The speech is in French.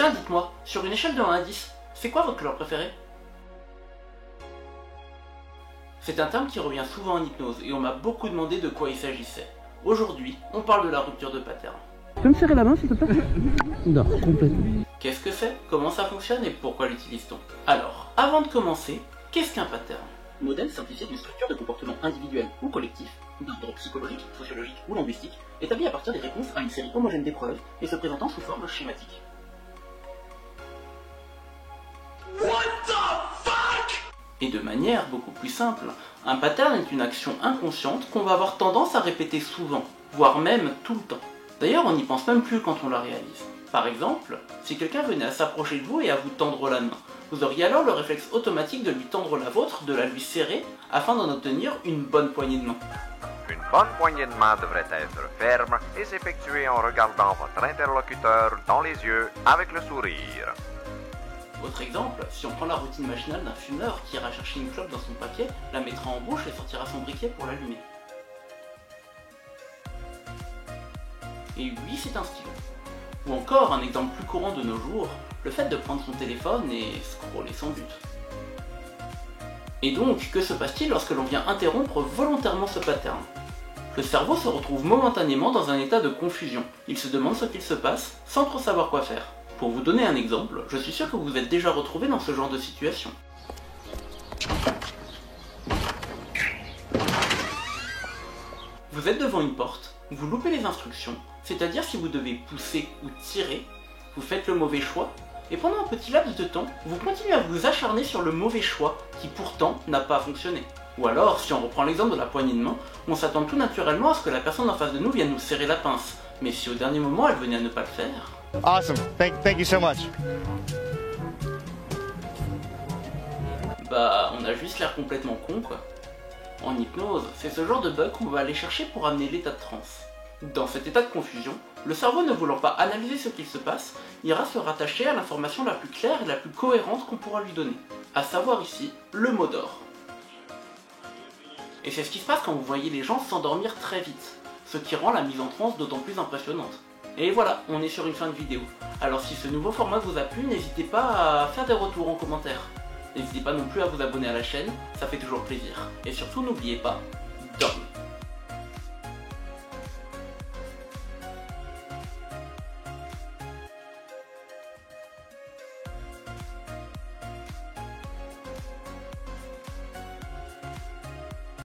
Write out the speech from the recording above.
Tiens, dites-moi, sur une échelle de 1 à 10, c'est quoi votre couleur préférée? C'est un terme qui revient souvent en hypnose et on m'a beaucoup demandé de quoi il s'agissait. Aujourd'hui, on parle de la rupture de pattern. Tu peux me serrer la main s'il te plaît? Non, complètement. Qu'est-ce que c'est? Comment ça fonctionne et pourquoi l'utilise-t-on? Alors, avant de commencer, qu'est-ce qu'un pattern? Modèle simplifié d'une structure de comportement individuel ou collectif, d'ordre psychologique, sociologique ou linguistique, établi à partir des réponses à une série homogène d'épreuves et se présentant sous forme schématique. Et de manière beaucoup plus simple, un pattern est une action inconsciente qu'on va avoir tendance à répéter souvent, voire même tout le temps. D'ailleurs, on n'y pense même plus quand on la réalise. Par exemple, si quelqu'un venait à s'approcher de vous et à vous tendre la main, vous auriez alors le réflexe automatique de lui tendre la vôtre, de la lui serrer, afin d'en obtenir une bonne poignée de main. Une bonne poignée de main devrait être ferme et s'effectuer en regardant votre interlocuteur dans les yeux avec le sourire. Autre exemple, si on prend la routine machinale d'un fumeur qui ira chercher une clope dans son paquet, la mettra en bouche et sortira son briquet pour l'allumer. Et oui, c'est un stylo. Ou encore, un exemple plus courant de nos jours, le fait de prendre son téléphone et scroller sans but. Et donc, que se passe-t-il lorsque l'on vient interrompre volontairement ce pattern? Le cerveau se retrouve momentanément dans un état de confusion. Il se demande ce qu'il se passe, sans trop savoir quoi faire. Pour vous donner un exemple, je suis sûr que vous vous êtes déjà retrouvé dans ce genre de situation. Vous êtes devant une porte, vous loupez les instructions, c'est-à-dire si vous devez pousser ou tirer, vous faites le mauvais choix, et pendant un petit laps de temps, vous continuez à vous acharner sur le mauvais choix qui pourtant n'a pas fonctionné. Ou alors, si on reprend l'exemple de la poignée de main, on s'attend tout naturellement à ce que la personne en face de nous vienne nous serrer la pince, mais si au dernier moment elle venait à ne pas le faire... Awesome. Thank you so much. Bah, on a juste l'air complètement con, quoi. En hypnose, c'est ce genre de bug qu'on va aller chercher pour amener l'état de transe. Dans cet état de confusion, le cerveau ne voulant pas analyser ce qu'il se passe, ira se rattacher à l'information la plus claire et la plus cohérente qu'on pourra lui donner, à savoir ici, le mot d'ordre. Et c'est ce qui se passe quand vous voyez les gens s'endormir très vite, ce qui rend la mise en transe d'autant plus impressionnante. Et voilà, on est sur une fin de vidéo. Alors si ce nouveau format vous a plu, n'hésitez pas à faire des retours en commentaire. N'hésitez pas non plus à vous abonner à la chaîne, ça fait toujours plaisir. Et surtout n'oubliez pas,